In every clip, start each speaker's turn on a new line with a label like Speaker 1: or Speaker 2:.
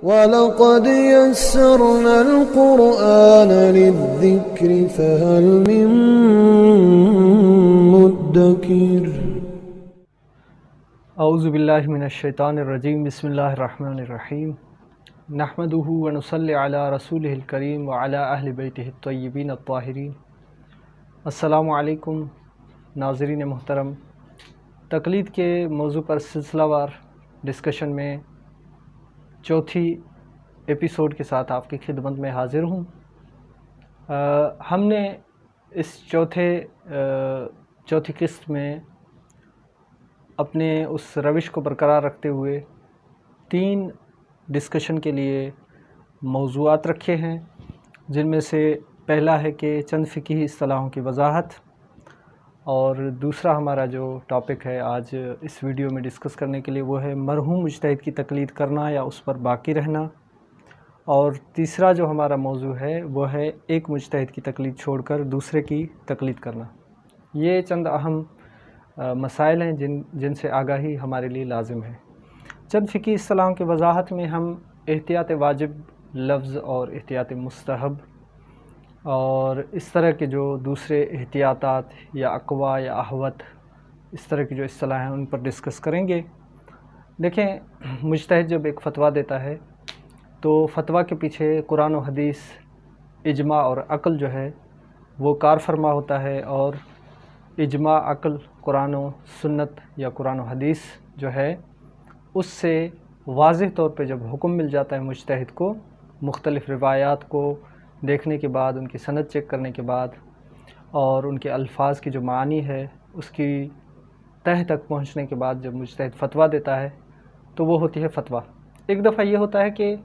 Speaker 1: وَلَقَدْ يَسَّرْنَا الْقُرْآنَ لِلذِّكْرِ فَهَلْ مِن مُّدَّكِرٍ
Speaker 2: اعوذ باللہ من الشیطان الرجیم بسم اللہ الرحمن الرحیم نحمدہ ونصلی علی رسولہ الکریم وعلی اہل بیتہ الطیبین الطاہرین۔ السلام علیکم ناظرین محترم، تقلید کے موضوع پر سلسلہ وار ڈسکشن میں چوتھی ایپیسوڈ کے ساتھ آپ کی خدمت میں حاضر ہوں۔ ہم نے اس چوتھی قسط میں اپنے اس روش کو برقرار رکھتے ہوئے 3 ڈسکشن کے لیے موضوعات رکھے ہیں، جن میں سے پہلا ہے کہ چند فقہی اصطلاحوں کی وضاحت، اور دوسرا ہمارا جو ٹاپک ہے آج اس ویڈیو میں ڈسکس کرنے کے لیے وہ ہے مرحوم مجتہد کی تقلید کرنا یا اس پر باقی رہنا، اور تیسرا جو ہمارا موضوع ہے وہ ہے ایک مجتہد کی تقلید چھوڑ کر دوسرے کی تقلید کرنا۔ یہ چند اہم مسائل ہیں جن سے آگاہی ہمارے لیے لازم ہے۔ چند فقہی اصطلاحوں کی وضاحت میں ہم احتیاط واجب لفظ اور احتیاط مستحب اور اس طرح کے جو دوسرے احتیاطات یا اقوا یا احوط اس طرح کی جو اصطلاح ہیں ان پر ڈسکس کریں گے۔ دیکھیں، مجتہد جب ایک فتویٰ دیتا ہے تو فتویٰ کے پیچھے قرآن و حدیث، اجماع اور عقل جو ہے وہ کار فرما ہوتا ہے، اور اجماع، عقل، قرآن و سنت یا قرآن و حدیث جو ہے اس سے واضح طور پہ جب حکم مل جاتا ہے مجتہد کو، مختلف روایات کو دیکھنے کے بعد، ان کی سند چیک کرنے کے بعد، اور ان کے الفاظ کی جو معانی ہے اس کی تہ تک پہنچنے کے بعد جب مجتہد فتویٰ دیتا ہے تو وہ ہوتی ہے فتویٰ۔ ایک دفعہ یہ ہوتا ہے کہ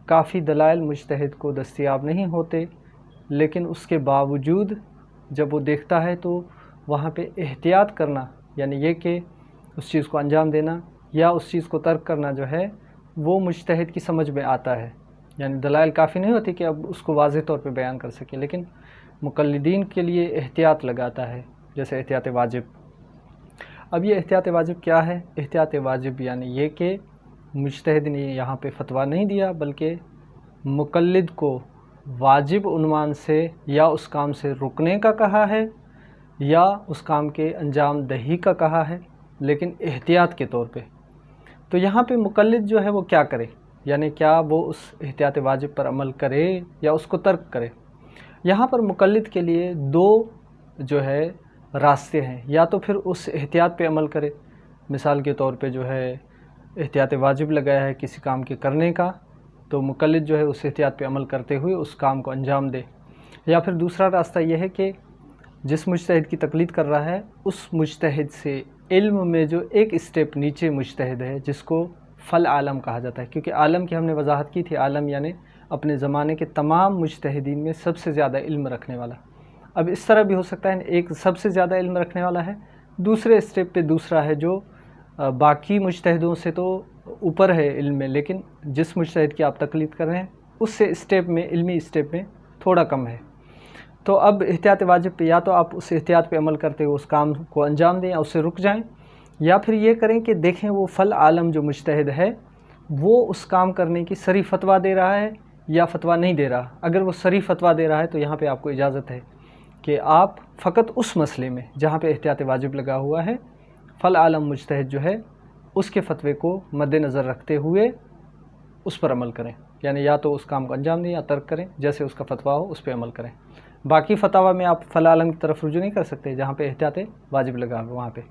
Speaker 2: کافی دلائل مجتہد کو دستیاب نہیں ہوتے، لیکن اس کے باوجود جب وہ دیکھتا ہے تو وہاں پہ احتیاط کرنا، یعنی یہ کہ اس چیز کو انجام دینا یا اس چیز کو ترک کرنا جو ہے وہ مجتہد کی سمجھ میں آتا ہے۔ یعنی دلائل کافی نہیں ہوتی کہ اب اس کو واضح طور پہ بیان کر سکے، لیکن مقلدین کے لیے احتیاط لگاتا ہے، جیسے احتیاط واجب۔ اب یہ احتیاط واجب کیا ہے؟ احتیاط واجب یعنی یہ کہ مجتہد نے یہاں پہ فتویٰ نہیں دیا، بلکہ مقلد کو واجب عنوان سے یا اس کام سے رکنے کا کہا ہے یا اس کام کے انجام دہی کا کہا ہے، لیکن احتیاط کے طور پہ۔ تو یہاں پہ مقلد جو ہے وہ کیا کرے؟ یعنی کیا وہ اس احتیاط واجب پر عمل کرے یا اس کو ترک کرے؟ یہاں پر مقلد کے لیے 2 جو ہے راستے ہیں، یا تو پھر اس احتیاط پہ عمل کرے، مثال کے طور پہ جو ہے احتیاط واجب لگایا ہے کسی کام کے کرنے کا، تو مقلد جو ہے اس احتیاط پہ عمل کرتے ہوئے اس کام کو انجام دے۔ یا پھر دوسرا راستہ یہ ہے کہ جس مجتہد کی تقلید کر رہا ہے اس مجتہد سے علم میں جو ایک اسٹیپ نیچے مجتہد ہے، جس کو فل عالم کہا جاتا ہے، کیونکہ عالم کی ہم نے وضاحت کی تھی، عالم یعنی اپنے زمانے کے تمام مجتہدین میں سب سے زیادہ علم رکھنے والا۔ اب اس طرح بھی ہو سکتا ہے ایک سب سے زیادہ علم رکھنے والا ہے، دوسرے اسٹیپ پہ دوسرا ہے جو باقی مجتہدوں سے تو اوپر ہے علم میں، لیکن جس مجتہد کی آپ تقلید کر رہے ہیں اس سے اسٹیپ میں، علمی اسٹیپ میں تھوڑا کم ہے۔ تو اب احتیاط واجب پہ یا تو آپ اس احتیاط پہ عمل کرتے ہوئے اس کام کو انجام دیں یا اس سے رک جائیں، یا پھر یہ کریں کہ دیکھیں وہ فل عالم جو مجتہد ہے وہ اس کام کرنے کی صریح فتویٰ دے رہا ہے یا فتویٰ نہیں دے رہا۔ اگر وہ صریح فتویٰ دے رہا ہے تو یہاں پہ آپ کو اجازت ہے کہ آپ فقط اس مسئلے میں جہاں پہ احتیاط واجب لگا ہوا ہے، فل عالم مجتہد جو ہے اس کے فتوے کو مد نظر رکھتے ہوئے اس پر عمل کریں، یعنی یا تو اس کام کو انجام دیں یا ترک کریں، جیسے اس کا فتویٰ ہو اس پہ عمل کریں۔ باقی فتاویٰ میں آپ فل عالم کی طرف رجوع نہیں کر سکتے جہاں پہ احتیاط واجب لگا ہوا وہاں پہ۔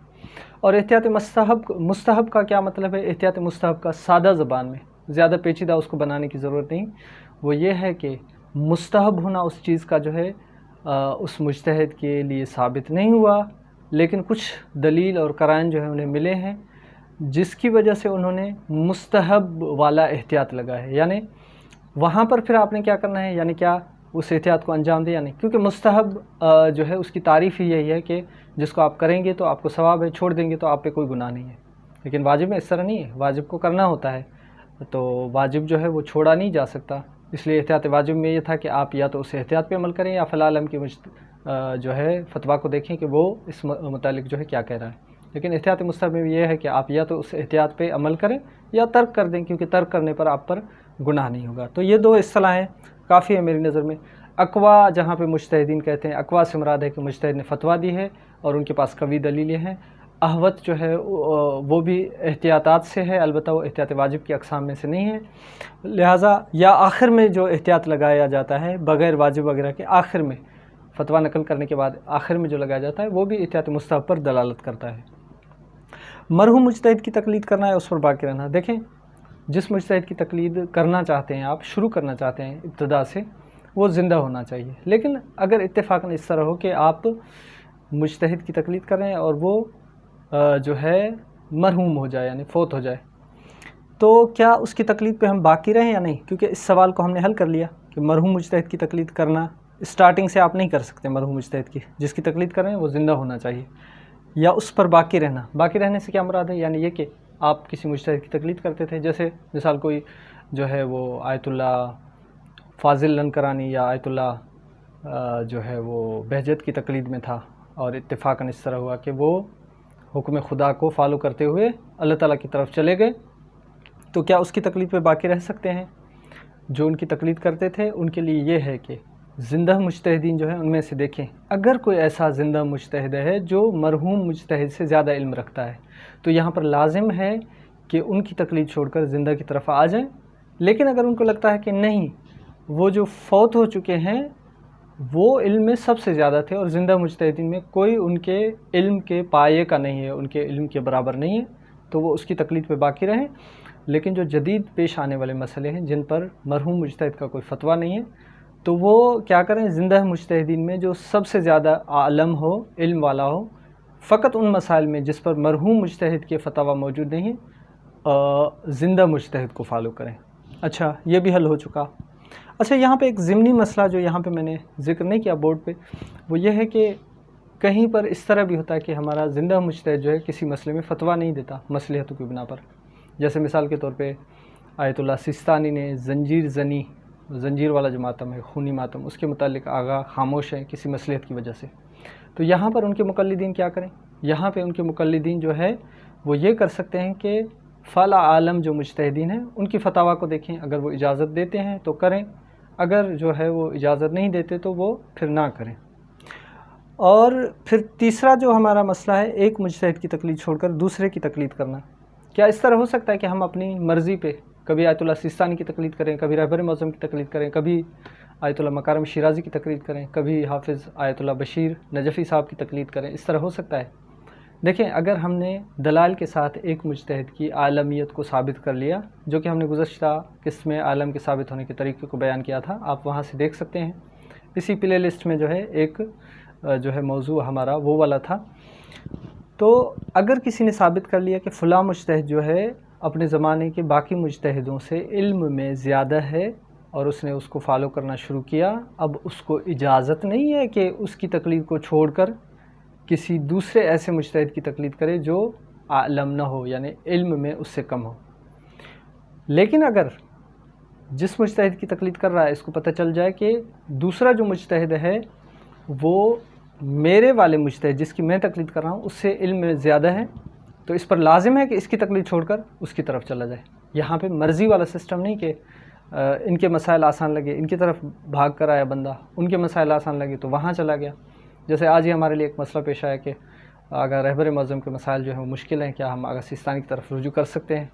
Speaker 2: اور احتیاط مستحب کا کیا مطلب ہے؟ احتیاط مستحب کا سادہ زبان میں، زیادہ پیچیدہ اس کو بنانے کی ضرورت نہیں، وہ یہ ہے کہ مستحب ہونا اس چیز کا جو ہے اس مجتہد کے لیے ثابت نہیں ہوا، لیکن کچھ دلیل اور قرائن جو ہے انہیں ملے ہیں جس کی وجہ سے انہوں نے مستحب والا احتیاط لگا ہے۔ یعنی وہاں پر پھر آپ نے کیا کرنا ہے، یعنی کیا اس احتیاط کو انجام دے یا نہیں، کیونکہ مستحب جو ہے اس کی تعریف ہی یہی ہے کہ جس کو آپ کریں گے تو آپ کو ثواب ہے، چھوڑ دیں گے تو آپ پہ کوئی گناہ نہیں ہے۔ لیکن واجب میں اس طرح نہیں ہے، واجب کو کرنا ہوتا ہے، تو واجب جو ہے وہ چھوڑا نہیں جا سکتا۔ اس لیے احتیاط واجب میں یہ تھا کہ آپ یا تو اس احتیاط پہ عمل کریں یا فل عالم کی جو ہے فتویٰ کو دیکھیں کہ وہ اس متعلق جو ہے کیا کہہ رہا ہے۔ لیکن احتیاط مستحب میں یہ ہے کہ آپ یا تو اس احتیاط پہ عمل کریں یا ترک کر دیں، کیونکہ ترک کرنے پر آپ پر گناہ نہیں ہوگا۔ تو یہ 2 اصطلاحیں کافی ہیں میری نظر میں۔ اقوا جہاں پہ مجتہدین کہتے ہیں، اقوا سے مراد ہے کہ مجتہد نے فتویٰ دی ہے اور ان کے پاس قوی دلیلیں ہیں۔ احوط جو ہے وہ بھی احتیاطات سے ہے، البتہ وہ احتیاط واجب کی اقسام میں سے نہیں ہے، لہٰذا یا آخر میں جو احتیاط لگایا جاتا ہے بغیر واجب وغیرہ کے، آخر میں فتویٰ نقل کرنے کے بعد آخر میں جو لگایا جاتا ہے وہ بھی احتیاط مستحب پر دلالت کرتا ہے۔ مرحوم مجتہد کی تقلید کرنا ہے، اس پر باقی رہنا۔ دیکھیں، جس مجتہد کی تقلید کرنا چاہتے ہیں آپ، شروع کرنا چاہتے ہیں ابتدا سے، وہ زندہ ہونا چاہیے۔ لیکن اگر اتفاقاً اس طرح ہو کہ آپ مجتہد کی تقلید کر رہے ہیں اور وہ جو ہے مرحوم ہو جائے، یعنی فوت ہو جائے، تو کیا اس کی تقلید پہ ہم باقی رہیں یا نہیں؟ کیونکہ اس سوال کو ہم نے حل کر لیا کہ مرحوم مجتہد کی تقلید کرنا اسٹارٹنگ سے آپ نہیں کر سکتے۔ مرحوم مجتہد کی جس کی تقلید کر رہے ہیں وہ زندہ ہونا چاہیے، یا اس پر باقی رہنا۔ باقی رہنے سے کیا مراد ہے؟ یعنی یہ کہ آپ کسی مجتہد کی تقلید کرتے تھے، جیسے مثال کوئی جو ہے وہ آیت اللہ فاضل لنکرانی یا آیت اللہ جو ہے وہ بہجت کی تقلید میں تھا، اور اتفاقاً اس طرح ہوا کہ وہ حکم خدا کو فالو کرتے ہوئے اللہ تعالیٰ کی طرف چلے گئے، تو کیا اس کی تقلید پہ باقی رہ سکتے ہیں؟ جو ان کی تقلید کرتے تھے ان کے لیے یہ ہے کہ زندہ مجتہدین جو ہیں ان میں سے دیکھیں، اگر کوئی ایسا زندہ مجتہد ہے جو مرحوم مجتہد سے زیادہ علم رکھتا ہے، تو یہاں پر لازم ہے کہ ان کی تقلید چھوڑ کر زندہ کی طرف آ جائیں۔ لیکن اگر ان کو لگتا ہے کہ نہیں، وہ جو فوت ہو چکے ہیں وہ علم میں سب سے زیادہ تھے اور زندہ مجتہدین میں کوئی ان کے علم کے پایے کا نہیں ہے، ان کے علم کے برابر نہیں ہے، تو وہ اس کی تقلید پہ باقی رہیں۔ لیکن جو جدید پیش آنے والے مسئلے ہیں جن پر مرحوم مجتہد کا کوئی فتویٰ نہیں ہے، تو وہ کیا کریں؟ زندہ مجتہدین میں جو سب سے زیادہ عالم ہو، علم والا ہو، فقط ان مسائل میں جس پر مرحوم مجتہد کے فتویٰ موجود نہیں ہیں، زندہ مجتہد کو فالو کریں۔ اچھا، یہ بھی حل ہو چکا۔ اچھا، یہاں پہ ایک ضمنی مسئلہ جو یہاں پہ میں نے ذکر نہیں کیا بورڈ پہ، وہ یہ ہے کہ کہیں پر اس طرح بھی ہوتا ہے کہ ہمارا زندہ مجتہد جو ہے کسی مسئلے میں فتویٰ نہیں دیتا مصلحتوں کی بنا پر۔ جیسے مثال کے طور پہ آیت اللہ سستانی نے زنجیر والا جو ماتم ہے، خونی ماتم، اس کے متعلق آگاہ خاموش ہیں کسی مصلحت کی وجہ سے، تو یہاں پر ان کے مقلدین کیا کریں؟ یہاں پہ ان کے مقلدین جو ہے وہ یہ کر سکتے ہیں کہ فلا عالم جو مجتہدین ہیں ان کی فتاویٰ کو دیکھیں، اگر وہ اجازت دیتے ہیں تو کریں، اگر جو ہے وہ اجازت نہیں دیتے تو وہ پھر نہ کریں۔ اور پھر تیسرا جو ہمارا مسئلہ ہے، ایک مجتہد کی تقلید چھوڑ کر دوسرے کی تقلید کرنا۔ کیا اس طرح ہو سکتا ہے کہ ہم اپنی مرضی پہ کبھی آیت اللہ سستانی کی تقلید کریں، کبھی رہبر معظم کی تقلید کریں، کبھی آیت اللہ مکارم شیرازی کی تقلید کریں، کبھی حافظ آیت اللہ بشیر نجفی صاحب کی تقلید کریں؟ اس طرح ہو سکتا ہے؟ دیکھیں، اگر ہم نے دلائل کے ساتھ ایک مجتہد کی عالمیت کو ثابت کر لیا، جو کہ ہم نے گزشتہ قسط میں عالم کے ثابت ہونے کے طریقے کو بیان کیا تھا، آپ وہاں سے دیکھ سکتے ہیں، اسی پلے لسٹ میں جو ہے ایک جو ہے موضوع ہمارا وہ والا تھا۔ تو اگر کسی نے ثابت کر لیا کہ فلاں مجتہد جو ہے اپنے زمانے کے باقی مجتہدوں سے علم میں زیادہ ہے اور اس نے اس کو فالو کرنا شروع کیا، اب اس کو اجازت نہیں ہے کہ اس کی تقلید کو چھوڑ کر کسی دوسرے ایسے مجتہد کی تقلید کرے جو عالم نہ ہو، یعنی علم میں اس سے کم ہو۔ لیکن اگر جس مجتہد کی تقلید کر رہا ہے اس کو پتہ چل جائے کہ دوسرا جو مجتہد ہے وہ میرے والے مجتہد جس کی میں تقلید کر رہا ہوں اس سے علم میں زیادہ ہے، تو اس پر لازم ہے کہ اس کی تقلید چھوڑ کر اس کی طرف چلا جائے۔ یہاں پہ مرضی والا سسٹم نہیں کہ ان کے مسائل آسان لگے ان کی طرف بھاگ کر آیا بندہ، ان کے مسائل آسان لگے تو وہاں چلا گیا۔ جیسے آج ہی ہمارے لیے ایک مسئلہ پیش آیا کہ اگر رہبر معظم کے مسائل جو ہیں وہ مشکل ہیں، کیا ہم آغا سستانی کی طرف رجوع کر سکتے ہیں؟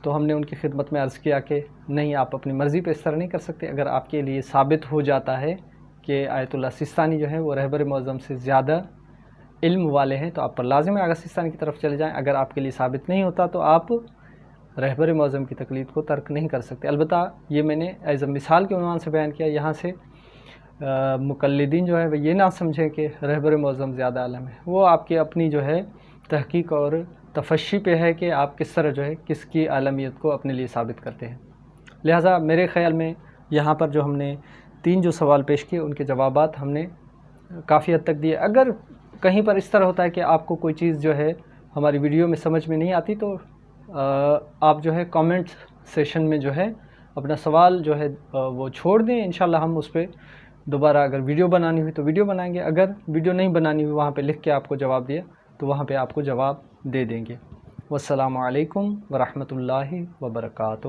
Speaker 2: تو ہم نے ان کی خدمت میں عرض کیا کہ نہیں، آپ اپنی مرضی پہ اس طرح نہیں کر سکتے۔ اگر آپ کے لیے ثابت ہو جاتا ہے کہ آیت اللہ سستانی جو ہے وہ رہبر معظم سے زیادہ علم والے ہیں تو آپ پر لازم ہے آغا سستانی کی طرف چلے جائیں۔ اگر آپ کے لیے ثابت نہیں ہوتا تو آپ رہبر معظم کی تقلید کو ترک نہیں کر سکتے۔ البتہ یہ میں نے ایز اے مثال کے عنوان سے بیان کیا، یہاں سے مقلدین جو ہے وہ یہ نہ سمجھیں کہ رہبر معظم زیادہ عالم ہے، وہ آپ کی اپنی جو ہے تحقیق اور تفشی پہ ہے کہ آپ کس طرح جو ہے کس کی عالمیت کو اپنے لیے ثابت کرتے ہیں۔ لہٰذا میرے خیال میں یہاں پر جو ہم نے 3 جو سوال پیش کیے ان کے جوابات ہم نے کافی حد تک دیے۔ اگر کہیں پر اس طرح ہوتا ہے کہ آپ کو کوئی چیز جو ہے ہماری ویڈیو میں سمجھ میں نہیں آتی تو آپ جو ہے کامنٹ سیشن میں جو ہے اپنا سوال جو ہے وہ چھوڑ دیں، انشاءاللہ ہم اس پہ دوبارہ اگر ویڈیو بنانی ہوئی تو ویڈیو بنائیں گے، اگر ویڈیو نہیں بنانی ہوئی وہاں پہ لکھ کے آپ کو جواب دیا تو وہاں پہ آپ کو جواب دے دیں گے۔ والسلام علیکم ورحمۃ اللہ وبرکاتہ۔